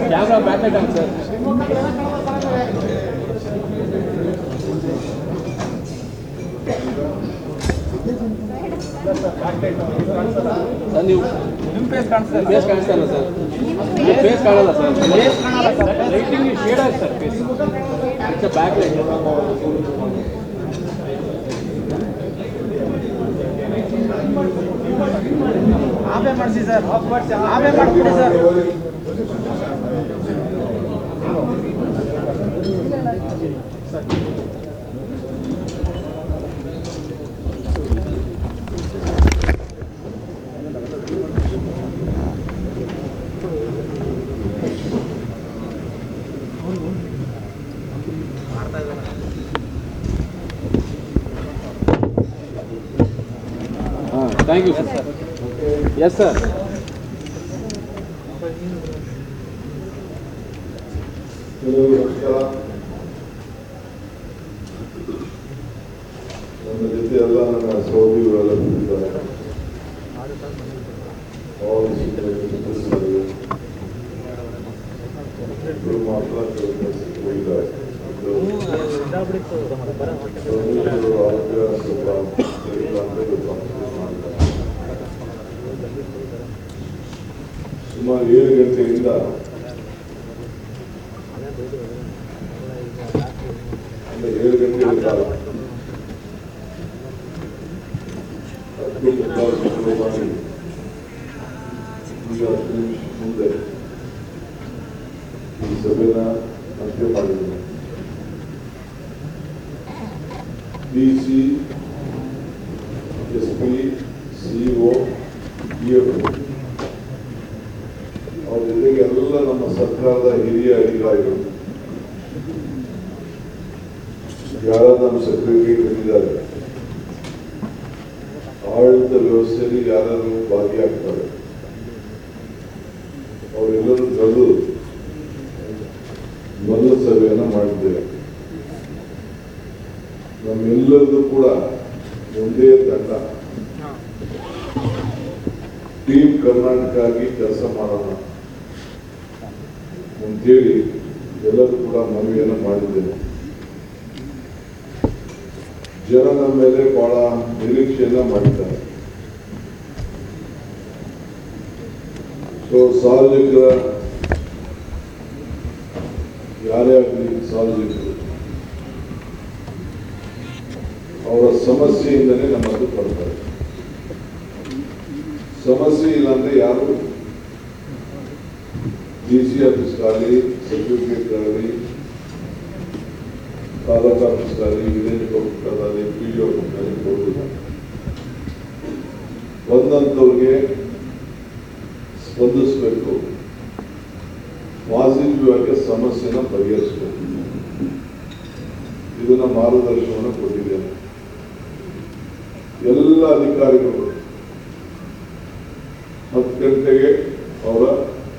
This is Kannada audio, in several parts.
Camera back sir. ಸರ್ ನೀವು ನಿಮ್ಮ ಫೇಸ್ ಕಾಣಿಸ್ತಾ ಇಲ್ಲ ಸರ್. ನಿಮ್ಮ ಫೇಸ್ ಕಾಣಲ್ಲ ಸರ್. ಲೈಟಿಂಗ್ ಶೇಡ್ ಆಗಿದೆ sir face. It's back light. ಆಫೇ ಮಾಡಿಸಿ ಸರ್. ಆಫೇ ಮಾಡ್ತೀವಿ sir. Thank you, sir. Yes, sir. ನನ್ನ ಜೊತೆ ಎಲ್ಲ ನನ್ನ ಸಹೋದ್ಯೋಗಿಗಳೆಲ್ಲ ಕೂತಿದ್ದಾರೆ. ಮಾತ್ರ ಹೋಗಿದ್ದಾರೆ. ಸುಮಾರು 7 ಗಂಟೆಯಿಂದ ಅಂದರೆ 7 ಗಂಟೆಗಳ ಕಾಲ ಮಾಡಿ ಈಗ 10 ನಿಮಿಷ ಮುಂದೆ ಈ ಸಭೆನ ಅಂತ್ಯ ಮಾಡಿದ್ದೇನೆ. ಡಿಸಿ, ಎಸ್ಪಿ, ಸಿಇಒ, ಅವ್ರ ಜೊತೆಗೆ ಎಲ್ಲ ನಮ್ಮ ಸರ್ಕಾರದ ಹಿರಿಯ ಅಧಿಕಾರಿಗಳು, ಯಾರ ನಮ್ಮ ಸೆಕ್ರೆಟರಿ ಬಂದಿದ್ದಾರೆ, ಆಡಳಿತ ವ್ಯವಸ್ಥೆಯಲ್ಲಿ ಯಾರು ಭಾಗಿಯಾಗ್ತಾರೆ, ಅವರೆಲ್ಲರೂ ಕರೆದು ಮೊದಲ ಸಭೆಯನ್ನು ಮಾಡಿದ್ದೇವೆ. ನಮ್ಮೆಲ್ಲರದು ಕೂಡ ಒಂದೇ ತಂಡ, ಟೀಮ್ ಕರ್ನಾಟಕ ಆಗಿ ಕೆಲಸ ಮಾಡೋಣ ಅಂತೇಳಿ ಎಲ್ಲರೂ ಕೂಡ ಮನವಿಯನ್ನು ಮಾಡಿದ್ದೇನೆ. ಜನ ನಮ್ಮ ಮೇಲೆ ಬಹಳ ನಿರೀಕ್ಷೆಯನ್ನ ಮಾಡಿದ್ದಾರೆ. ಸೊ ಸಾರ್ವಜನಿಕರ ಯಾರೇ ಆಗಲಿ ಸಾರ್ವಜನಿಕರು ಅವರ ಸಮಸ್ಯೆಯಿಂದಲೇ ನಮ್ಮ ಹತ್ರ ಬರ್ತಾರೆ. ಸಮಸ್ಯೆ ಇಲ್ಲಾಂದ್ರೆ ಯಾರು ಡಿಸಿ ಆಫೀಸ್ಗಾಗಲಿ, ಸೆಕ್ರೆಟರಿಯೇಟ್ಗಾಗಲಿ, ತಾಲೂಕು ಆಫೀಸ್ಗಾಗಲಿ, ವಿಲೇಜ್ ಆಫೀಸ್ಗಾಗಲಿ, PDO ಆಫೀಸ್ಗಾಗಲಿ ಕೊಡೋದಿಲ್ಲ. ಬಂದಂಥವ್ರಿಗೆ ಸ್ಪಂದಿಸಬೇಕು, ಪಾಸಿಟಿವ್ ಆಗಿ ಸಮಸ್ಯೆನ ಬಗೆಹರಿಸಬೇಕು. ಇದನ್ನ ಮಾರ್ಗದರ್ಶನವನ್ನು ಕೊಟ್ಟಿದ್ದೇನೆ. ಎಲ್ಲ ಅಧಿಕಾರಿಗಳು 10 ಗಂಟೆಗೆ ಅವರ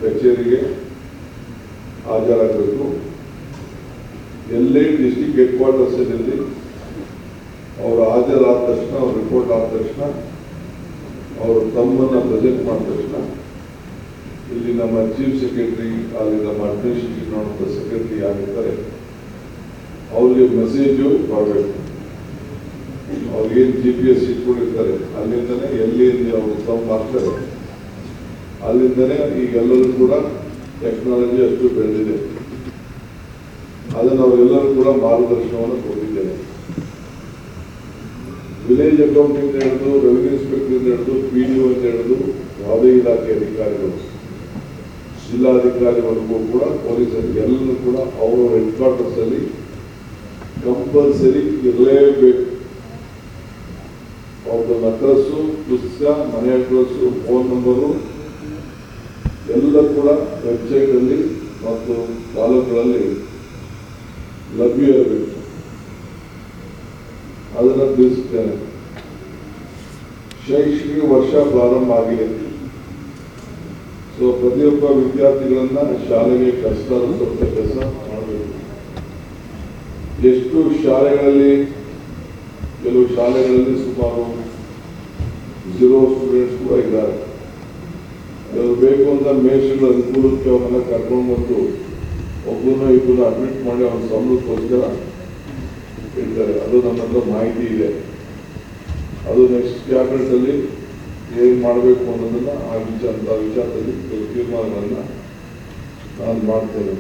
ಕಚೇರಿಗೆ ಹಾಜರಾಗಬೇಕು. ಎಲ್ಲೇ ಡಿಸ್ಟ್ರಿಕ್ಟ್ ಹೆಡ್ ಕ್ವಾರ್ಟರ್ಸ್ನಲ್ಲಿ ಅವರು ಹಾಜರಾದ ತಕ್ಷಣ, ಅವ್ರ ರಿಪೋರ್ಟ್ ಆದ ತಕ್ಷಣ, ಅವರು ತಮ್ಮನ್ನ ಪ್ರೆಸೆಂಟ್ ಮಾಡಿದ ತಕ್ಷಣ ಇಲ್ಲಿ ನಮ್ಮ ಚೀಫ್ ಸೆಕ್ರೆಟರಿ, ಅಲ್ಲಿ ನಮ್ಮ ಅಡ್ಮಿನಿಸ್ಟ್ರೇಷನ್ ಸೆಕ್ರೆಟರಿ ಆಗಿರ್ತಾರೆ, ಅವ್ರಿಗೆ ಮೆಸೇಜು ಬರಬೇಕು. ಅವ್ರಿಗೇನು GPS ಇಟ್ಕೊಂಡಿರ್ತಾರೆ ಅಲ್ಲಿಂದನೇ ಎಲ್ಲಿ ಅವರು ತಮ್ಮ ಮಾಡ್ತಾರೆ, ಅಲ್ಲಿಂದನೇ ಈಗೆಲ್ಲರೂ ಕೂಡ ಟೆಕ್ನಾಲಜಿ ಅಷ್ಟು ಬೆಳೆದಿದೆ. ಅದನ್ನು ಅವರೆಲ್ಲರೂ ಕೂಡ ಮಾರ್ಗದರ್ಶನವನ್ನು ಕೊಟ್ಟಿದ್ದೇನೆ. ವಿಲೇಜ್ ಅಕೌಂಟಿಂದ ಹಿಡಿದು, ರೆವಿನ್ಯೂ ಇನ್ಸ್ಪೆಕ್ಟರ್ ಹಿಡಿದು, PDO ಅಂತ ಹಿಡಿದು ಯಾವುದೇ ಇಲಾಖೆ ಅಧಿಕಾರಿಗಳು, ಜಿಲ್ಲಾಧಿಕಾರಿವರೆಗೂ ಕೂಡ ಪೊಲೀಸರಿಗೆ ಎಲ್ಲರೂ ಕೂಡ ಅವರ ಹೆಡ್ ಕ್ವಾರ್ಟರ್ಸ್ ಅಲ್ಲಿ ಕಂಪಲ್ಸರಿ ಇರಲೇಬೇಕು. ಅವ್ರದ್ದು ಅಡ್ರೆಸ್ಸು, ಪುಸ್ತಕ, ಮನೆ ಅಡ್ರೆಸ್ಸು, ಫೋನ್ ನಂಬರು ಎಲ್ಲ ಕೂಡ ವೆಬ್ಸೈಟ್ ಅಲ್ಲಿ ಮತ್ತು ತಾಲೂಕುಗಳಲ್ಲಿ ಲಭ್ಯ ಇರಬೇಕು. ಅದನ್ನು ತಿಳಿಸುತ್ತೇನೆ. ಶೈಕ್ಷಣಿಕ ವರ್ಷ ಪ್ರಾರಂಭ ಆಗಿದೆ. ಸೊ ಪ್ರತಿಯೊಬ್ಬ ವಿದ್ಯಾರ್ಥಿಗಳನ್ನ ಶಾಲೆಗೆ ಸ್ವಲ್ಪ ಕೆಲಸ ಮಾಡಬೇಕು. ಎಷ್ಟು ಶಾಲೆಗಳಲ್ಲಿ, ಕೆಲವು ಶಾಲೆಗಳಲ್ಲಿ ಸುಮಾರು 0 ಸ್ಟೂಡೆಂಟ್ಸ್ ಕೂಡ ಇದ್ದಾರೆ. ಇವ್ರು ಬೇಕು ಅಂತ ಮೇಷಗಳ ಅನುಕೂಲಕ್ಕೆ ಅವನ್ನೆಲ್ಲ ಕರ್ಕೊಂಡು ಬಂದು ಒಬ್ಬನ ಇಬ್ಬರನ್ನ ಅಡ್ಮಿಟ್ ಮಾಡಿ ಅವ್ರ ಸಂಬಳಕ್ಕೋಸ್ಕರ ಇಡ್ತಾರೆ. ಅದು ನಮ್ಮ ಹತ್ರ ಮಾಹಿತಿ ಇದೆ. ಅದು ನೆಕ್ಸ್ಟ್ ಕ್ಯಾಬಿನೆಟ್ ಅಲ್ಲಿ ಏನ್ ಮಾಡಬೇಕು ಅನ್ನೋದನ್ನ ಆ ವಿಚಾರದಲ್ಲಿ ತೀರ್ಮಾನಗಳನ್ನ ನಾನು ಮಾಡ್ತೇನೆ.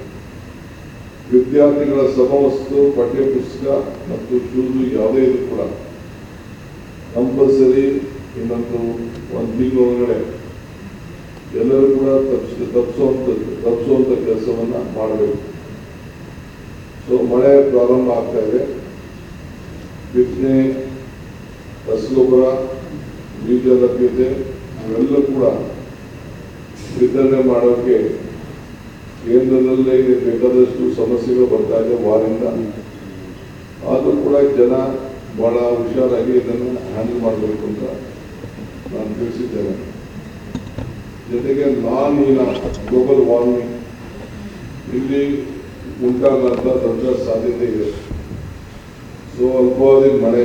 ವಿದ್ಯಾರ್ಥಿಗಳ ಸಮವಸ್ತು, ಪಠ್ಯ ಪುಸ್ತಕ ಮತ್ತು ಶೂಸು ಯಾವುದೇ ಇದು ಕೂಡ ಕಂಪಲ್ಸರಿ ಇನ್ನೊಂದು 1 ತಿಂಗಳೊಳಗಡೆ ಎಲ್ಲರೂ ಕೂಡ ತಪ್ಪಿಸುವಂತ ಕೆಲಸವನ್ನ ಮಾಡಬೇಕು. ಸೊ ಮಳೆ ಪ್ರಾರಂಭ ಆಗ್ತಾ ಇದೆ. ಬಿತ್ತನೆ, ರಸಗೊಬ್ಬರ, ಬೀಜ ಲಭ್ಯತೆ ಇವೆಲ್ಲ ಕೂಡ ವಿತರಣೆ ಮಾಡೋಕೆ ಕೇಂದ್ರದಲ್ಲೇ ಬೇಕಾದಷ್ಟು ಸಮಸ್ಯೆಗಳು ಬರ್ತಾ ಇದೆ ವಾರಿಂದ. ಆದರೂ ಕೂಡ ಜನ ಬಹಳ ಹುಷಾರಾಗಿ ಇದನ್ನು ಹ್ಯಾಂಡಲ್ ಮಾಡಬೇಕು ಅಂತ ನಾನು ತಿಳಿಸಿದ್ದೇನೆ. ಜೊತೆಗೆ ಗ್ಲೋಬಲ್ ವಾರ್ಮಿಂಗ್ ಇಲ್ಲಿ ಉಂಟಾಗಂತ ದೊಡ್ಡ ಸಾಧ್ಯತೆ ಇದೆ. ಸೊ ಅಲ್ಪಾವಧಿ ಮಳೆ,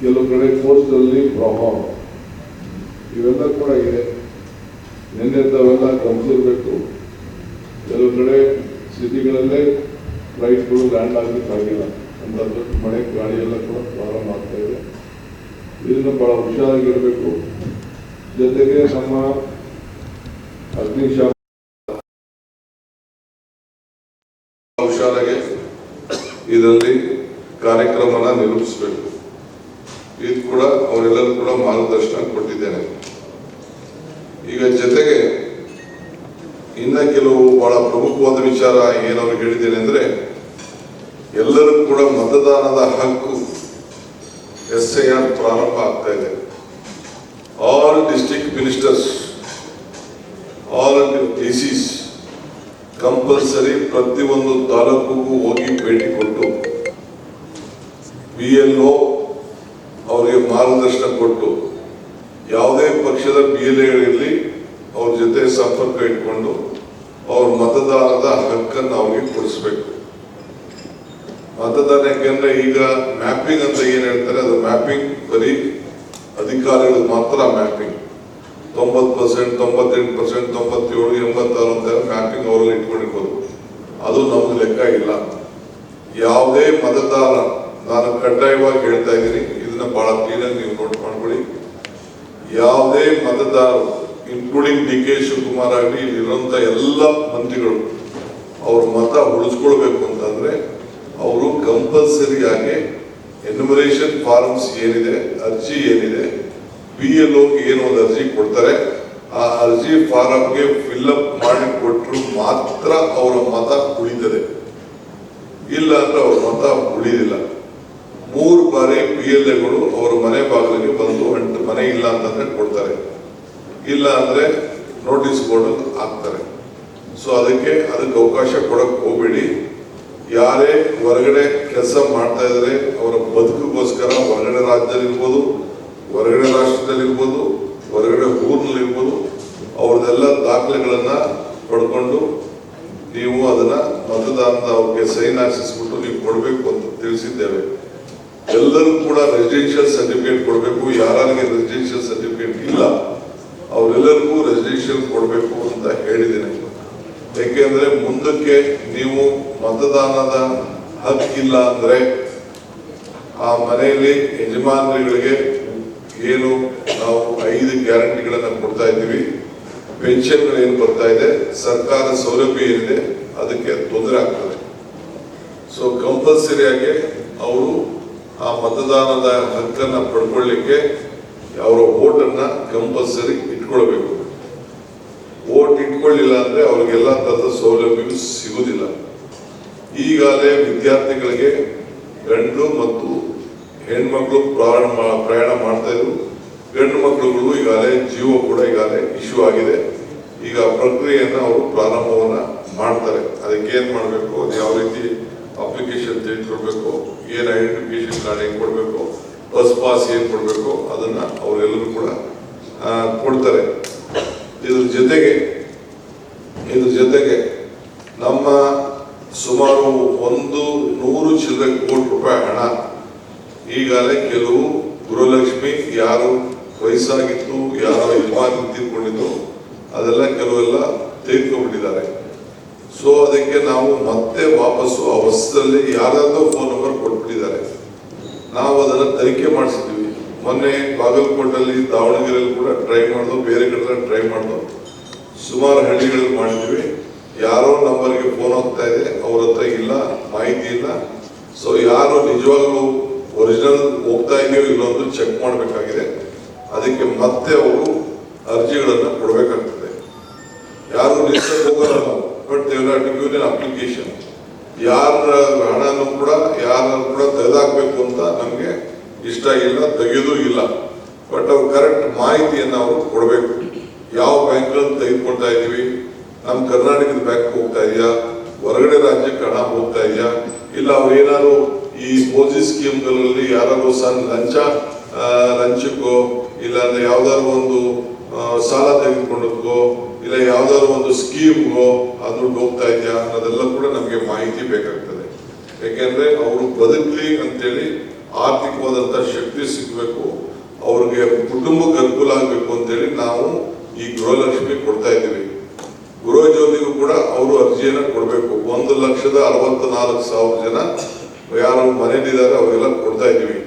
ಕೆಲವು ಕಡೆ ಕೋಸ್ಟಲ್ಲಿ ಪ್ರವಾಹ, ಇವೆಲ್ಲ ಕೂಡ ಇದೆ. ನಿನ್ನೆದವೆಲ್ಲ ಗಮನಿಸಿರ್ಬೇಕು. ಕೆಲವು ಕಡೆ ಸಿಟಿಗಳಲ್ಲೇ ಫ್ಲೈಟ್ಗಳು ಲ್ಯಾಂಡ್ ಆಗಲಿಕ್ಕಾಗಿಲ್ಲ ಅಂತ ಮಳೆ ಗಾಳಿ ಎಲ್ಲ ಕೂಡ ಪ್ರಾರಂಭ ಆಗ್ತಾ ಇದೆ. ಇದನ್ನು ಬಹಳ ಹುಷಾರಾಗಿರಬೇಕು. ಜೊತೆಗೆ ನಮ್ಮ ಅಗ್ನಿಶಾಮಕ ಹುಷಾರಾಗಿ ಇದರಲ್ಲಿ ಕಾರ್ಯಕ್ರಮನ ನಿರೂಪಿಸಬೇಕು. ಇದು ಕೂಡ ಅವರೆಲ್ಲರೂ ಕೂಡ ಮಾರ್ಗದರ್ಶನ ಕೊಟ್ಟಿದ್ದೇನೆ. ಈಗ ಜೊತೆಗೆ ಇನ್ನ ಕೆಲವು ಬಹಳ ಪ್ರಮುಖವಾದ ವಿಚಾರ ಏನವ್ರು ಹೇಳಿದ್ದೇನೆ ಅಂದ್ರೆ, ಎಲ್ಲರೂ ಕೂಡ ಮತದಾನದ ಹಕ್ಕು SIR ಪ್ರಾರಂಭ ಆಗ್ತಾ ಇದೆ. All district ministers, all DCs compulsory ಪ್ರತಿಯೊಂದು ತಾಲೂಕಿಗೂ ಹೋಗಿ ಭೇಟಿ ಕೊಟ್ಟು BLO ಅವರಿಗೆ ಮಾರ್ಗದರ್ಶನ ಕೊಟ್ಟು, ಯಾವುದೇ ಪಕ್ಷದ BLA ಇರಲಿ ಅವ್ರ ಜೊತೆ ಸಂಪರ್ಕ ಇಟ್ಕೊಂಡು ಅವ್ರ ಮತದಾನದ ಹಕ್ಕನ್ನು ಅವ್ರಿಗೆ ಕೊಡಿಸ್ಬೇಕು. ಮತದಾನ ಯಾಕೆಂದ್ರೆ ಈಗ ಮ್ಯಾಪಿಂಗ್ ಅಂತ ಏನ್ ಹೇಳ್ತಾರೆ, ಅದು ಮ್ಯಾಪಿಂಗ್ ಬರೀ ಅಧಿಕಾರಿಗಳು ಮಾತ್ರ ಮ್ಯಾಪಿಂಗ್. 90%, 98%, 97, 86 ಅಂತ ಮ್ಯಾಪಿಂಗ್ ಅವರಲ್ಲಿ ಇಟ್ಕೊಂಡಿರ್ಬೋದು. ಅದು ನಮ್ಗೆ ಲೆಕ್ಕ ಇಲ್ಲ. ಯಾವುದೇ ಮತದಾರ, ನಾನು ಕಡ್ಡಾಯವಾಗಿ ಹೇಳ್ತಾ ಇದ್ದೀನಿ, ಇದನ್ನ ಬಹಳ ಕ್ಲೀನಾಗಿ ನೀವು ನೋಟ್ ಮಾಡ್ಕೊಳ್ಳಿ. ಯಾವುದೇ ಮತದಾರರು ಇನ್ಕ್ಲೂಡಿಂಗ್ DK ಶಿವಕುಮಾರ್ ಆಗಲಿ, ಇಲ್ಲಿರುವಂತ ಎಲ್ಲ ಮಂತ್ರಿಗಳು ಅವ್ರ ಮತ ಉಳಿಸ್ಕೊಳ್ಬೇಕು ಅಂತಂದ್ರೆ ಅವರು ಕಂಪಲ್ಸರಿ ಆಗಿ ಎನ್ಯುಮರೇಷನ್ ಫಾರ್ಮ್ಸ್ ಏನಿದೆ, ಅರ್ಜಿ ಏನಿದೆ, BLO ಏನು ಒಂದು ಅರ್ಜಿ ಕೊಡ್ತಾರೆ, ಆ ಅರ್ಜಿ ಫಾರಮ್ಗೆ ಫಿಲ್ಅಪ್ ಮಾಡಿ ಕೊಟ್ಟರು ಮಾತ್ರ ಅವರ ಮತ ಉಳಿತದೆ. ಇಲ್ಲ ಅಂದ್ರೆ ಅವ್ರ ಮತ ಉಳಿದಿಲ್ಲ. 3 ಬಾರಿ BLAಗಳು ಅವರ ಮನೆ ಬಾಗಿಲಿಗೆ ಬಂದು ಮನೆ ಇಲ್ಲ ಅಂತಂದ್ರೆ ಕೊಡ್ತಾರೆ, ಇಲ್ಲ ಅಂದ್ರೆ ನೋಟಿಸ್ ಬೋರ್ಡ್ ಹಾಕ್ತಾರೆ. ಸೊ ಅದಕ್ಕೆ ಅವಕಾಶ ಕೊಡಕ್ ಹೋಗ್ಬೇಡಿ. ಯಾರೇ ಹೊರಗಡೆ ಕೆಲಸ ಮಾಡ್ತಾ ಇದ್ರೆ ಅವರ ಬದುಕಿಗೋಸ್ಕರ ಹೊರಗಡೆ ರಾಜ್ಯದಲ್ಲಿ ಇರ್ಬೋದು, ಹೊರಗಡೆ ರಾಷ್ಟ್ರದಲ್ಲಿ ಇರ್ಬೋದು, ಹೊರಗಡೆ ಊರಿನಲ್ಲಿ ಇರ್ಬೋದು, ಅವ್ರದ್ದೆಲ್ಲ ದಾಖಲೆಗಳನ್ನ ಪಡ್ಕೊಂಡು ನೀವು ಅದನ್ನ ಮತದಾನದ ಅವ್ರಿಗೆ ಸೈನ್ ಹಾಕಿಸ್ಬಿಟ್ಟು ನೀವು ಕೊಡಬೇಕು ಅಂತ ತಿಳಿಸಿದ್ದೇವೆ. ಎಲ್ಲರೂ ಕೂಡ ರೆಸಿಡೆನ್ಷಿಯಲ್ ಸರ್ಟಿಫಿಕೇಟ್ ಕೊಡಬೇಕು. ಯಾರಿಗೆ ರೆಸಿಡೆನ್ಷಿಯಲ್ ಸರ್ಟಿಫಿಕೇಟ್ ಇಲ್ಲ ಅವರೆಲ್ಲರಿಗೂ ರೆಸಿಡೆನ್ಷಿಯಲ್ ಕೊಡಬೇಕು ಅಂತ ಹೇಳಿದ್ದೇನೆ. ಯಾಕೆಂದ್ರೆ ಮುಂದಕ್ಕೆ ನೀವು ಮತದಾನದ ಹಕ್ಕಿಲ್ಲ ಅಂದ್ರೆ ಆ ಮನೆಯಲ್ಲಿ ಯಜಮಾನರುಗಳಿಗೆ ಏನು ನಾವು 5 ಗ್ಯಾರಂಟಿಗಳನ್ನ ಕೊಡ್ತಾ ಇದ್ದೀವಿ, ಪೆನ್ಷನ್ಗಳೇನು ಬರ್ತಾ ಇದೆ, ಸರ್ಕಾರ ಸೌಲಭ್ಯ ಏನಿದೆ, ಅದಕ್ಕೆ ತೊಂದರೆ ಆಗ್ತದೆ. ಸೊ ಕಂಪಲ್ಸರಿ ಆಗಿ ಅವರು ಆ ಮತದಾನದ ಹಕ್ಕನ್ನ ಪಡ್ಕೊಳ್ಳಿಕ್ಕೆ ಅವರ ವೋಟನ್ನ ಕಂಪಲ್ಸರಿ ಇಟ್ಕೊಳ್ಬೇಕು. ವೋಟ್ ಇಟ್ಕೊಳ್ಳಿಲ್ಲ ಅಂದ್ರೆ ಅವ್ರಿಗೆಲ್ಲ ತರದ ಸೌಲಭ್ಯಗಳು ಸಿಗುವುದಿಲ್ಲ. ಈಗಾಗಲೇ ವಿದ್ಯಾರ್ಥಿಗಳಿಗೆ ಗಂಡು ಮತ್ತು ಹೆಣ್ಮಕ್ಳು ಪ್ರಯಾಣ ಮಾಡ್ತಾ ಇದ್ರು. ಗಂಡು ಮಕ್ಕಳುಗಳು ಈಗಾಗಲೇ ಜಿಯೋ ಕೂಡ ಈಗಾಗಲೇ ಇಶ್ಯೂ ಆಗಿದೆ. ಈಗ ಪ್ರಕ್ರಿಯೆಯನ್ನ ಅವರು ಪ್ರಾರಂಭವನ್ನ ಮಾಡ್ತಾರೆ. ಅದಕ್ಕೆ ಏನ್ ಮಾಡಬೇಕು, ಅದು ಯಾವ ರೀತಿ ಅಪ್ಲಿಕೇಶನ್ ತೆಗೆದುಕೊಳ್ಬೇಕು, ಏನ್ ಐಡೆಂಟಿಫಿಕೇಶನ್ ಕಾರ್ಡ್ ಹೆಂಗ್ ಕೊಡ್ಬೇಕು, ಬಸ್ ಪಾಸ್ ಏನ್ ಕೊಡ್ಬೇಕು, ಅದನ್ನ ಅವರೆಲ್ಲರೂ ಕೂಡ ಕೊಡ್ತಾರೆ. ಇದ್ರ ಜೊತೆಗೆ ನಮ್ಮ ಸುಮಾರು 100 ಚಿಲ್ಲರೆ ಕೋಟಿ ರೂಪಾಯಿ ಹಣ ಈಗಾಗಲೇ ಕೆಲವು ಗೃಹಲಕ್ಷ್ಮಿ ಯಾರು ವಯಸ್ಸಾಗಿತ್ತು, ಯಾರೋ ಯಜಮಾನ ತೀರ್ಕೊಂಡಿದ್ದು ಅದೆಲ್ಲ ಕೆಲವೆಲ್ಲ ತೆಗೆದುಕೊಂಡ್ಬಿಟ್ಟಿದ್ದಾರೆ. ಸೊ ಅದಕ್ಕೆ ನಾವು ಮತ್ತೆ ವಾಪಸ್ಸು ಆ ಹೊಸದಲ್ಲಿ ಯಾರ್ಯಾರ್ದೋ ಫೋನ್ ನಂಬರ್ ಕೊಟ್ಬಿಟ್ಟಿದ್ದಾರೆ. ನಾವು ಅದನ್ನು ತನಿಖೆ ಮಾಡಿಸಿದ್ವಿ. ಮೊನ್ನೆ ಬಾಗಲಕೋಟಲ್ಲಿ, ದಾವಣಗೆರೆಯಲ್ಲಿ ಕೂಡ ಟ್ರೈ ಮಾಡಿದ್ವು, ಬೇರೆ ಕಡೆ ಟ್ರೈ ಮಾಡಿದ್ವು, ಸುಮಾರು ಹಳ್ಳಿಗಳಲ್ಲಿ ಮಾಡಿದ್ವಿ. ಯಾರೋ ನಂಬರ್ಗೆ ಫೋನ್ ಹೋಗ್ತಾ ಇದೆ, ಅವ್ರ ಹತ್ರ ಇಲ್ಲ, ಮಾಹಿತಿ ಇಲ್ಲ. ಸೊ ಯಾರು ನಿಜವಾಗ್ಲೂ ಒರಿಜಿನಲ್ ಹೋಗ್ತಾ ಇದೆಯೋ ಇಲ್ಲೊಂದು ಚೆಕ್ ಮಾಡಬೇಕಾಗಿದೆ. ಅದಕ್ಕೆ ಮತ್ತೆ ಅವರು ಅರ್ಜಿಗಳನ್ನು ಕೊಡಬೇಕಾಗ್ತದೆ. ಯಾರು ನಿಲ್ಸಕ್ಕೆ ಹೋಗಲ್ಲ ನಾವು, ಬಟ್ ಅಪ್ಲಿಕೇಶನ್ ಯಾರ ಹಣನೂ ಕೂಡ ಯಾರನ್ನು ಕೂಡ ತೆಗೆದಾಕ್ಬೇಕು ಅಂತ ನಮಗೆ ಇಷ್ಟ ಇಲ್ಲ, ತೆಗೆಯೋದು ಇಲ್ಲ. ಬಟ್ ಅವ್ರು ಕರೆಕ್ಟ್ ಮಾಹಿತಿಯನ್ನು ಅವರು ಕೊಡಬೇಕು. ಯಾವ ಬ್ಯಾಂಕ್ಗಳನ್ನು ತೆಗೆದುಕೊಳ್ತಾ ಇದ್ದೀವಿ, ನಮ್ಮ ಕರ್ನಾಟಕದ ಬ್ಯಾಂಕ್ ಹೋಗ್ತಾ ಇದೆಯಾ, ಹೊರಗಡೆ ರಾಜ್ಯಕ್ಕೆ ಹಣ ಹೋಗ್ತಾ ಇದೆಯಾ, ಇಲ್ಲ ಅವ್ರು ಏನಾದ್ರು ಈ ಸ್ಪೋಜಿ ಸ್ಕೀಮ್ಗಳಲ್ಲಿ ಯಾರಾದ್ರು ಸಣ್ಣ ಲಂಚಕ್ಕೋ ಇಲ್ಲ ಅಂದ್ರೆ ಯಾವ್ದಾದ್ರು ಒಂದು ಸಾಲ ತೆಗೆದುಕೊಂಡಕ್ಕೋ ಇಲ್ಲ ಯಾವ್ದಾದ್ರು ಒಂದು ಸ್ಕೀಮ್ಗೋ ಅದು ಹೋಗ್ತಾ ಇದೆಯಾ ಅನ್ನೋದೆಲ್ಲ ಕೂಡ ನಮಗೆ ಮಾಹಿತಿ ಬೇಕಾಗ್ತದೆ. ಯಾಕೆಂದ್ರೆ ಅವರು ಬದುಕಲಿ ಅಂತೇಳಿ ಆರ್ಥಿಕವಾದಂತ ಶಕ್ತಿ ಸಿಗಬೇಕು, ಅವ್ರಿಗೆ ಕುಟುಂಬಕ್ಕೆ ಅನುಕೂಲ ಆಗಬೇಕು ಅಂತೇಳಿ ನಾವು ಈ ಗೃಹಲಕ್ಷ್ಮಿ ಕೊಡ್ತಾ ಇದ್ದೀವಿ. ಗೃಹ ಜ್ಯೋತಿಗೂ ಕೂಡ ಅವರು ಅರ್ಜಿಯನ್ನು ಕೊಡಬೇಕು. 1,64,000 ಜನ ಯಾರು ಮನೆಯಲ್ಲಿದ್ದಾರೆ ಅವರೆಲ್ಲ ಕೊಡ್ತಾ ಇದ್ದೀವಿ.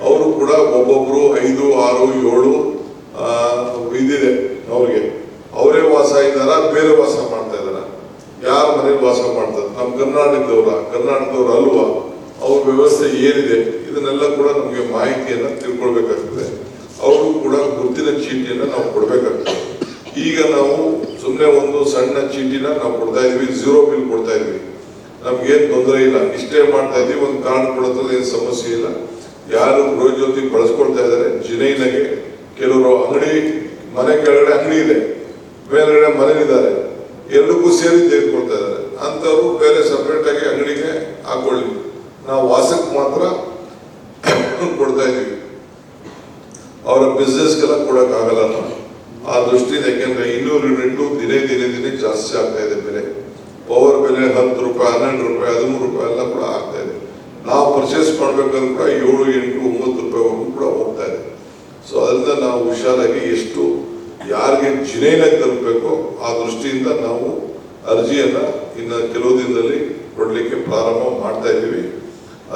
ಅವರು ಕೂಡ ಒಬ್ಬೊಬ್ರು 5, 6, 7 ಇದಿದೆ ಅವ್ರಿಗೆ. ಅವರೇ ವಾಸ ಇದ್ದಾರ, ಬೇರೆ ವಾಸ ಮಾಡ್ತಾ ಇದಾರ, ಯಾರ ಮನೇಲಿ ವಾಸ ಮಾಡ್ತಾರೆ, ನಮ್ಮ ಕರ್ನಾಟಕದವ್ರ ಅಲ್ವಾ, ಅವ್ರ ವ್ಯವಸ್ಥೆ ಏನಿದೆ ಇದನ್ನೆಲ್ಲ ಕೂಡ ನಮಗೆ ಮಾಹಿತಿಯನ್ನ ತಿಳ್ಕೊಳ್ಬೇಕಾಗ್ತದೆ. ಅವರು ಕೂಡ ಗುರುತಿನ ಚೀಟಿಯನ್ನ ನಾವು ಕೊಡ್ಬೇಕಾಗ್ತದೆ. ಈಗ ನಾವು ಸುಮ್ಮನೆ ಒಂದು ಸಣ್ಣ ಚೀಟಿನ ನಾವು ಕೊಡ್ತಾ ಇದೀವಿ, 0 ಬಿಲ್ ಕೊಡ್ತಾ ಇದೀವಿ, ನಮ್ಗೇನ್ ತೊಂದರೆ ಇಲ್ಲ, ಇಷ್ಟೇ ಮಾಡ್ತಾ ಇದೀವಿ. ಒಂದು ಕಾರ್ಡ್ ಕೊಡೋದ್ರಲ್ಲಿ ಏನು ಸಮಸ್ಯೆ ಇಲ್ಲ. ಯಾರು ಗೃಹ ಜ್ಯೋತಿ ಬಳಸ್ಕೊಳ್ತಾ ಇದ್ದಾರೆ ಜಿನೈನಾಗೆ, ಕೆಲವರು ಅಂಗಡಿ, ಮನೆ ಕೆಳಗಡೆ ಅಂಗಡಿ ಇದೆ, ಮೇಲ್ಗಡೆ ಮನೆಯಿದ್ದಾರೆ, ಎರಡಕ್ಕೂ ಸೇರಿ ತೆಗೆದುಕೊಳ್ತಾ ಇದ್ದಾರೆ, ಅಂತವ್ರು ಬೇರೆ ಸಪರೇಟ್ ಆಗಿ ಅಂಗಡಿಗೆ ಹಾಕೊಳ್ಳಿ. ನಾವು ವಾಸಕ್ಕೆ ಮಾತ್ರ ಕೊಡ್ತಾ ಇದೀವಿ, ಅವರ ಬಿಸ್ನೆಸ್ಗೆಲ್ಲ ಕೊಡಕ್ಕಾಗಲ್ಲ. ಆ ದೃಷ್ಟಿಯಿಂದ ಯಾಕೆಂದ್ರೆ 200 ಯೂನಿಟ್ ದಿನೇ ಜಾಸ್ತಿ ಆಗ್ತಾ ಇದೆ ಬೆಲೆ. ಪವರ್ ಬೆಲೆ 10 ರೂಪಾಯಿ, 12 ರೂಪಾಯಿ, 13 ರೂಪಾಯಿ ಎಲ್ಲ ಕೂಡ ಆಗ್ತಾ ಇದೆ. ನಾವು ಪರ್ಚೇಸ್ ಮಾಡ್ಬೇಕಾದ್ರೂ ಕೂಡ 7, 8, 9 ರೂಪಾಯಿವರೆಗೂ ಕೂಡ ಹೋಗ್ತಾ ಇದೆ. ಸೊ ಅದರಿಂದ ನಾವು ಹುಷಾರಾಗಿ ಎಷ್ಟು ಯಾರಿಗೆ ಜಿನೈನಾಗಿ ತಲುಪಬೇಕೋ ಆ ದೃಷ್ಟಿಯಿಂದ ನಾವು ಅರ್ಜಿಯನ್ನ ಇನ್ನು ಕೆಲವು ದಿನದಲ್ಲಿ ಕೊಡ್ಲಿಕ್ಕೆ ಪ್ರಾರಂಭ ಮಾಡ್ತಾ ಇದ್ದೀವಿ.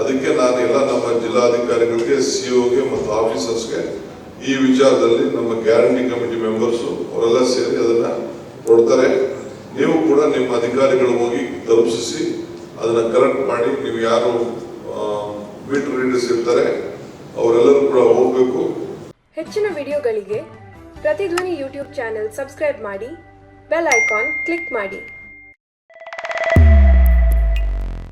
ಅದಕ್ಕೆ ನಾನು ಎಲ್ಲ ನಮ್ಮ ಜಿಲ್ಲಾಧಿಕಾರಿಗಳಿಗೆ, ಸಿಒಗೆ ಮತ್ತು ಆಫೀಸರ್ಸ್ಗೆ ಈ ವಿಚಾರದಲ್ಲಿ ನಮ್ಮ ಗ್ಯಾರಂಟಿ ಕಮಿಟಿ ಮೆಂಬರ್ಸು ಅವರೆಲ್ಲ ಸೇರಿ ಅದನ್ನ ಕೊಡ್ತಾರೆ. ನೀವು ಕೂಡ ನಿಮ್ಮ ಅಧಿಕಾರಿಗಳು ಹೋಗಿ ತಲುಪಿಸಿ ಅದನ್ನ ಕರೆಕ್ಟ್ ಮಾಡಿ, ನೀವು ಯಾರು ಮೀಟರ್ ರೀಡರ್ಸ್ ಇರ್ತಾರೆ ಅವರೆಲ್ಲರೂ ಕೂಡ ಹೋಗ್ಬೇಕು. ಹೆಚ್ಚಿನ ವಿಡಿಯೋಗಳಿಗೆ ಪ್ರತಿಧ್ವನಿ ಯೂಟ್ಯೂಬ್ ಚಾನೆಲ್ ಸಬ್ಸ್ಕ್ರೈಬ್ ಮಾಡಿ, ಬೆಲ್ ಐಕಾನ್ ಕ್ಲಿಕ್ ಮಾಡಿ.